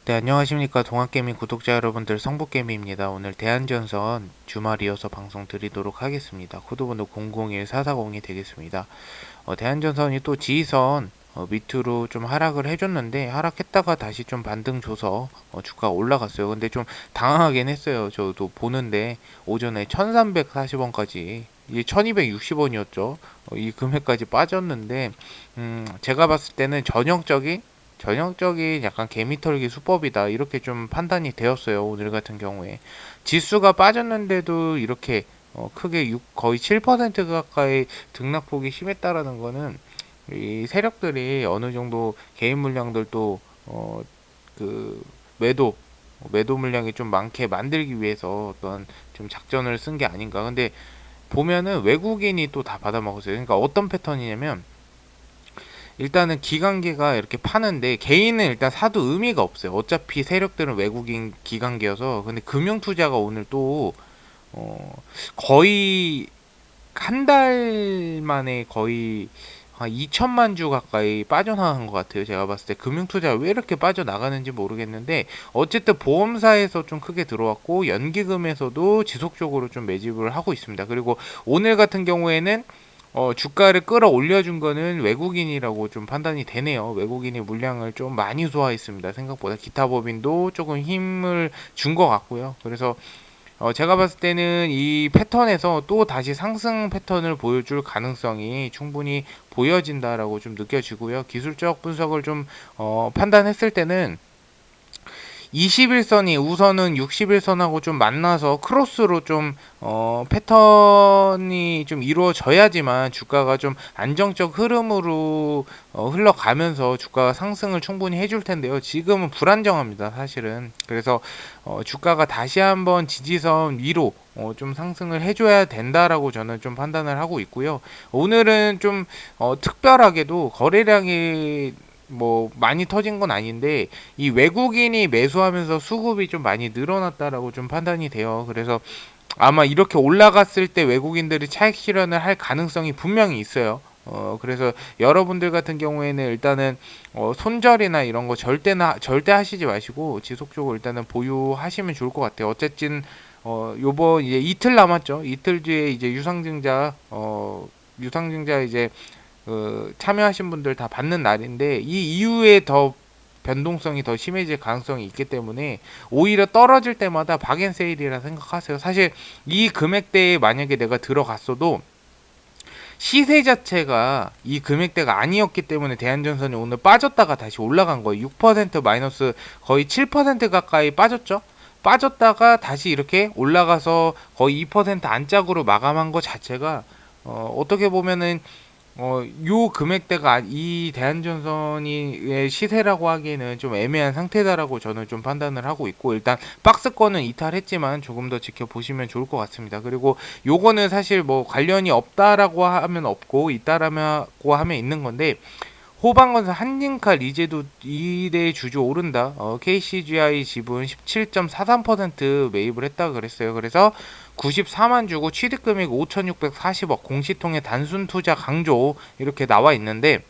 네, 안녕하십니까. 동학개미 구독자 여러분들, 성북개미입니다. 오늘 대한전선 주말 이어서 방송 드리도록 하겠습니다. 코드번호 001440이 되겠습니다. 대한전선이 또 지선 밑으로 좀 하락을 해줬는데, 하락했다가 다시 좀 반등 줘서 주가가 올라갔어요. 근데 좀 당황하긴 했어요. 저도 보는데 오전에 1340원까지, 이게 1260원이었죠. 이 금액까지 빠졌는데, 제가 봤을 때는 전형적인 약간 개미털기 수법이다, 이렇게 좀 판단이 되었어요. 오늘 같은 경우에 지수가 빠졌는데도 이렇게 크게 거의 7% 가까이 등락폭이 심했다라는 거는, 이 세력들이 어느 정도 개인 물량들도 그 매도 매도 물량이 좀 많게 만들기 위해서 어떤 좀 작전을 쓴 게 아닌가. 근데 보면은 외국인이 또 다 받아먹었어요. 그러니까 어떤 패턴이냐면, 일단은 기관계가 이렇게 파는데 개인은 일단 사도 의미가 없어요. 어차피 세력들은 외국인 기관계여서. 근데 금융투자가 오늘 또 거의 한 달 만에 거의 한 2천만 주 가까이 빠져나간 것 같아요. 제가 봤을 때 금융투자가 왜 이렇게 빠져나가는지 모르겠는데, 어쨌든 보험사에서 좀 크게 들어왔고 연기금에서도 지속적으로 좀 매집을 하고 있습니다. 그리고 오늘 같은 경우에는 주가를 끌어올려준 거는 외국인이라고 좀 판단이 되네요. 외국인이 물량을 좀 많이 소화했습니다. 생각보다 기타 법인도 조금 힘을 준 것 같고요. 그래서 제가 봤을 때는 이 패턴에서 또 다시 상승 패턴을 보여줄 가능성이 충분히 보여진다라고 좀 느껴지고요. 기술적 분석을 좀 판단했을 때는 21선이 우선은 61선하고 좀 만나서 크로스로 좀 패턴이 좀 이루어져야지만 주가가 좀 안정적 흐름으로 흘러가면서 주가가 상승을 충분히 해줄 텐데요. 지금은 불안정합니다, 사실은. 그래서 주가가 다시 한번 지지선 위로 좀 상승을 해줘야 된다라고 저는 좀 판단을 하고 있고요. 오늘은 좀 특별하게도 거래량이 뭐 많이 터진 건 아닌데, 이 외국인이 매수하면서 수급이 좀 많이 늘어났다라고 좀 판단이 돼요. 그래서 아마 이렇게 올라갔을 때 외국인들이 차익 실현을 할 가능성이 분명히 있어요. 그래서 여러분들 같은 경우에는 일단은 손절이나 이런 거 절대 하시지 마시고 지속적으로 일단은 보유하시면 좋을 것 같아요. 어쨌든 요번 이제 이틀 남았죠. 이틀 뒤에 이제 유상증자 이제 참여하신 분들 다 받는 날인데, 이 이후에 더 변동성이 더 심해질 가능성이 있기 때문에 오히려 떨어질 때마다 박앤세일이라 생각하세요. 사실 이 금액대에 만약에 내가 들어갔어도 시세 자체가 이 금액대가 아니었기 때문에 대한전선이 오늘 빠졌다가 다시 올라간 거예요. 6% 마이너스 거의 7% 가까이 빠졌죠. 빠졌다가 다시 이렇게 올라가서 거의 2% 안짝으로 마감한 것 자체가 어떻게 보면은 요 금액대가 이 대한전선이의 시세라고 하기에는 좀 애매한 상태다라고 저는 좀 판단을 하고 있고, 일단 박스권은 이탈했지만 조금 더 지켜보시면 좋을 것 같습니다. 그리고 요거는 사실 뭐 관련이 없다라고 하면 없고 있다라고 하면 있는 건데, 호방건설, 한진카, 리제도 2대 주주 오른다. KCGI 지분 17.43% 매입을 했다 그랬어요. 그래서 94만 주고 취득금액 5,640억, 공시통해 단순 투자 강조, 이렇게 나와 있는데,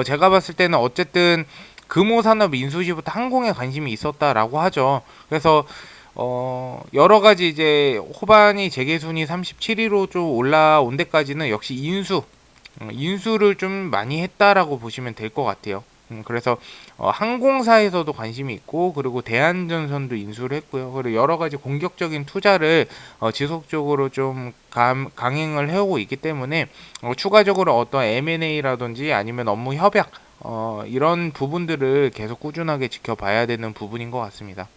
제가 봤을 때는 어쨌든 금호산업 인수시부터 항공에 관심이 있었다라고 하죠. 그래서 여러 가지 이제 호반이 재계순위 37위로 좀 올라온 데까지는 역시 인수를 좀 많이 했다라고 보시면 될 것 같아요. 그래서 항공사에서도 관심이 있고, 그리고 대한전선도 인수를 했고요. 그리고 여러 가지 공격적인 투자를 지속적으로 좀 강행을 해오고 있기 때문에 추가적으로 어떤 M&A라든지 아니면 업무 협약 이런 부분들을 계속 꾸준하게 지켜봐야 되는 부분인 것 같습니다.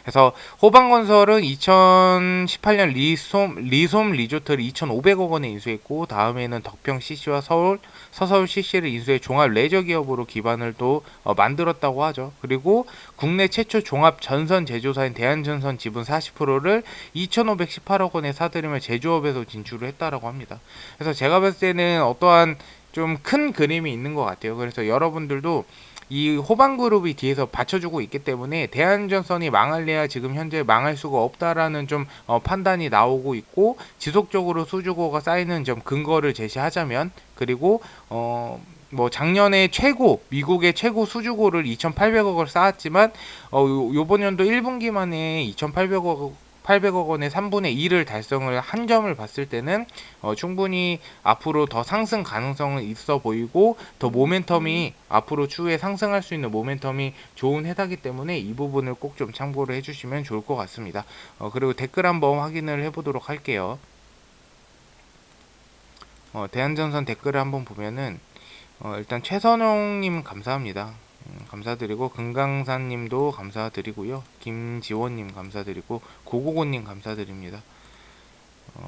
그래서 호방건설은 2018년 리솜 리조트를 2,500억 원에 인수했고, 다음에는 덕평 CC와 서서울 CC를 인수해 종합 레저 기업으로 기반을 또 만들었다고 하죠. 그리고 국내 최초 종합 전선 제조사인 대한전선 지분 40%를 2,518억 원에 사들이며 제조업에서 진출을 했다라고 합니다. 그래서 제가 봤을 때는 어떠한 좀 큰 그림이 있는 것 같아요. 그래서 여러분들도 이 호방그룹이 뒤에서 받쳐주고 있기 때문에 대한전선이 망할래야 지금 현재 망할 수가 없다라는 좀 판단이 나오고 있고, 지속적으로 수주고가 쌓이는 점 근거를 제시하자면, 그리고 뭐 작년에 최고 미국의 최고 수주고를 2,800억을 쌓았지만 요번 연도 1분기 만에 2,800억 원의 3분의 1을 달성을 한 점을 봤을 때는 충분히 앞으로 더 상승 가능성은 있어 보이고 더 모멘텀이 앞으로 추후에 상승할 수 있는 모멘텀이 좋은 회사이기 때문에 이 부분을 꼭 좀 참고를 해주시면 좋을 것 같습니다. 그리고 댓글 한번 확인을 해보도록 할게요. 대한전선 댓글을 한번 보면은 일단 최선홍님 감사합니다. 감사드리고 금강산님도 감사드리고요. 김지원님 감사드리고 고고고님 감사드립니다.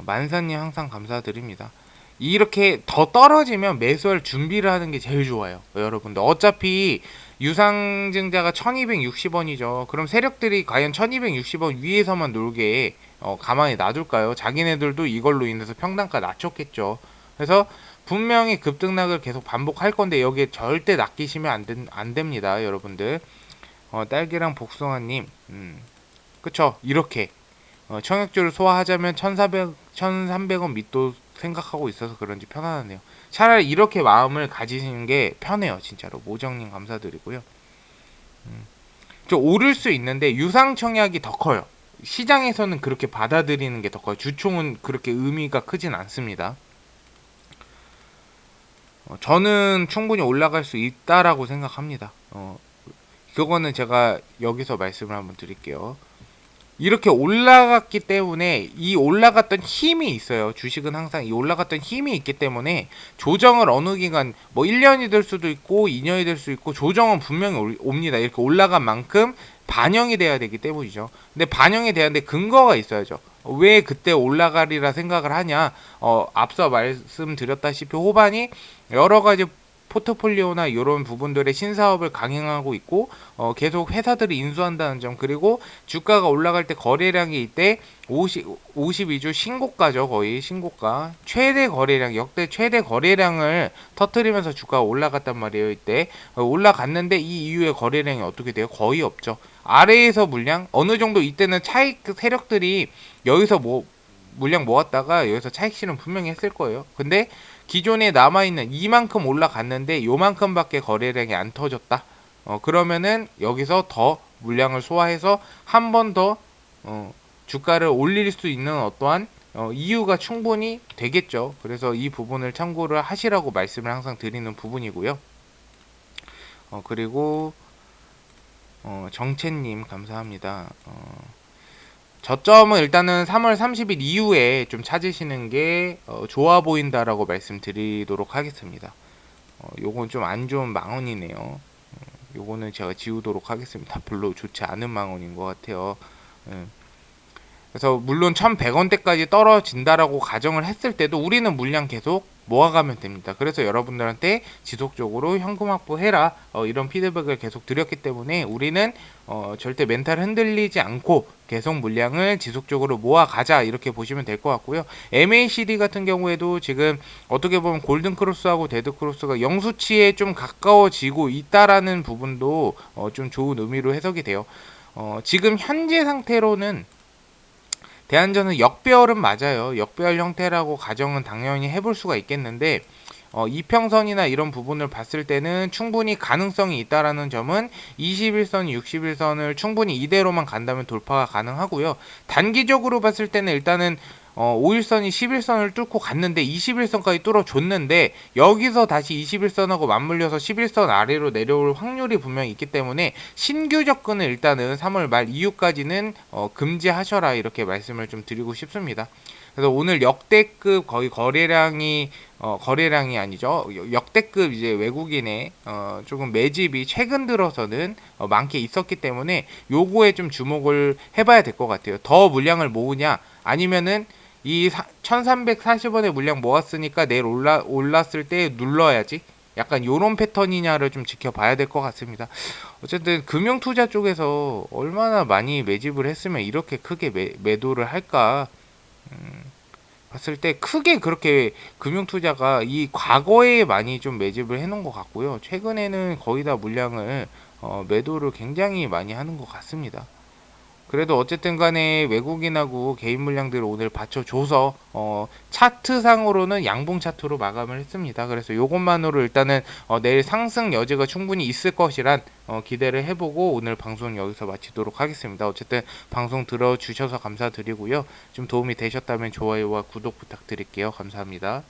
만사님 항상 감사드립니다. 이렇게 더 떨어지면 매수할 준비를 하는 게 제일 좋아요. 여러분들 어차피 유상증자가 1260원이죠. 그럼 세력들이 과연 1260원 위에서만 놀게 가만히 놔둘까요? 자기네들도 이걸로 인해서 평단가 낮췄겠죠. 그래서 분명히 급등락을 계속 반복할 건데 여기에 절대 낚이시면 안 됩니다. 여러분들. 딸기랑 복숭아님 그쵸, 이렇게 청약주를 소화하자면 1300원 밑도 생각하고 있어서 그런지 편안하네요. 차라리 이렇게 마음을 가지시는 게 편해요. 진짜로. 모정님 감사드리고요. 좀 오를 수 있는데 유상청약이 더 커요. 시장에서는 그렇게 받아들이는 게 더 커요. 주총은 그렇게 의미가 크진 않습니다. 저는 충분히 올라갈 수 있다라고 생각합니다. 그거는 제가 여기서 말씀을 한번 드릴게요. 이렇게 올라갔기 때문에 이 올라갔던 힘이 있어요. 주식은 항상 이 올라갔던 힘이 있기 때문에 조정을 어느 기간 뭐 1년이 될 수도 있고 2년이 될 수 있고 조정은 분명히 옵니다. 이렇게 올라간 만큼 반영이 돼야 되기 때문이죠. 근데 반영이 돼야 되는데 근거가 있어야죠. 왜 그때 올라가리라 생각을 하냐? 앞서 말씀드렸다시피 호반이 여러 가지 포트폴리오나 이런 부분들의 신사업을 강행하고 있고 계속 회사들이 인수한다는 점, 그리고 주가가 올라갈 때 거래량이 이때 52주 신고가죠. 거의 신고가 최대 거래량, 역대 최대 거래량을 터뜨리면서 주가가 올라갔단 말이에요. 이때 올라갔는데 이 이후에 거래량이 어떻게 돼요? 거의 없죠. 아래에서 물량 어느 정도, 이때는 차익 세력들이 여기서 물량 모았다가 여기서 차익 실은 분명히 했을 거예요. 근데 기존에 남아있는 이만큼 올라갔는데 요만큼밖에 거래량이 안 터졌다. 그러면은 여기서 더 물량을 소화해서 한 번 더 주가를 올릴 수 있는 어떠한 이유가 충분히 되겠죠. 그래서 이 부분을 참고를 하시라고 말씀을 항상 드리는 부분이고요. 그리고 정채님 감사합니다. 저점은 일단은 3월 30일 이후에 좀 찾으시는 게 좋아 보인다라고 말씀드리도록 하겠습니다. 요건 좀 안 좋은 망언이네요. 요거는 제가 지우도록 하겠습니다. 별로 좋지 않은 망언인 것 같아요. 그래서 물론 1100원대까지 떨어진다라고 가정을 했을 때도 우리는 물량 계속 모아가면 됩니다. 그래서 여러분들한테 지속적으로 현금 확보해라 이런 피드백을 계속 드렸기 때문에 우리는 절대 멘탈 흔들리지 않고 계속 물량을 지속적으로 모아가자 이렇게 보시면 될 것 같고요. MACD 같은 경우에도 지금 어떻게 보면 골든크로스하고 데드크로스가 영수치에 좀 가까워지고 있다라는 부분도 좀 좋은 의미로 해석이 돼요. 지금 현재 상태로는 대한전은 역배열은 맞아요. 역배열 형태라고 가정은 당연히 해볼 수가 있겠는데 이평선이나 이런 부분을 봤을 때는 충분히 가능성이 있다라는 점은 21선, 61선을 충분히 이대로만 간다면 돌파가 가능하고요. 단기적으로 봤을 때는 일단은 5일선이 11선을 뚫고 갔는데 21선까지 뚫어줬는데 여기서 다시 21선하고 맞물려서 11선 아래로 내려올 확률이 분명히 있기 때문에 신규 접근을 일단은 3월 말 이후까지는 금지하셔라 이렇게 말씀을 좀 드리고 싶습니다. 그래서 오늘 역대급 거의 거래량이 아니죠. 역대급 이제 외국인의 조금 매집이 최근 들어서는 많게 있었기 때문에 요거에 좀 주목을 해봐야 될 것 같아요. 더 물량을 모으냐 아니면은 이 1340원의 물량 모았으니까 내일 올랐을 때 눌러야지, 약간 요런 패턴이냐를 좀 지켜봐야 될 것 같습니다. 어쨌든 금융투자 쪽에서 얼마나 많이 매집을 했으면 이렇게 크게 매도를 할까 봤을 때 크게 그렇게 금융투자가 이 과거에 많이 좀 매집을 해놓은 것 같고요. 최근에는 거의 다 물량을 매도를 굉장히 많이 하는 것 같습니다. 그래도 어쨌든 간에 외국인하고 개인 물량들을 오늘 받쳐줘서 차트상으로는 양봉 차트로 마감을 했습니다. 그래서 요것만으로 일단은 내일 상승 여지가 충분히 있을 것이란 기대를 해보고 오늘 방송 여기서 마치도록 하겠습니다. 어쨌든 방송 들어주셔서 감사드리고요. 좀 도움이 되셨다면 좋아요와 구독 부탁드릴게요. 감사합니다.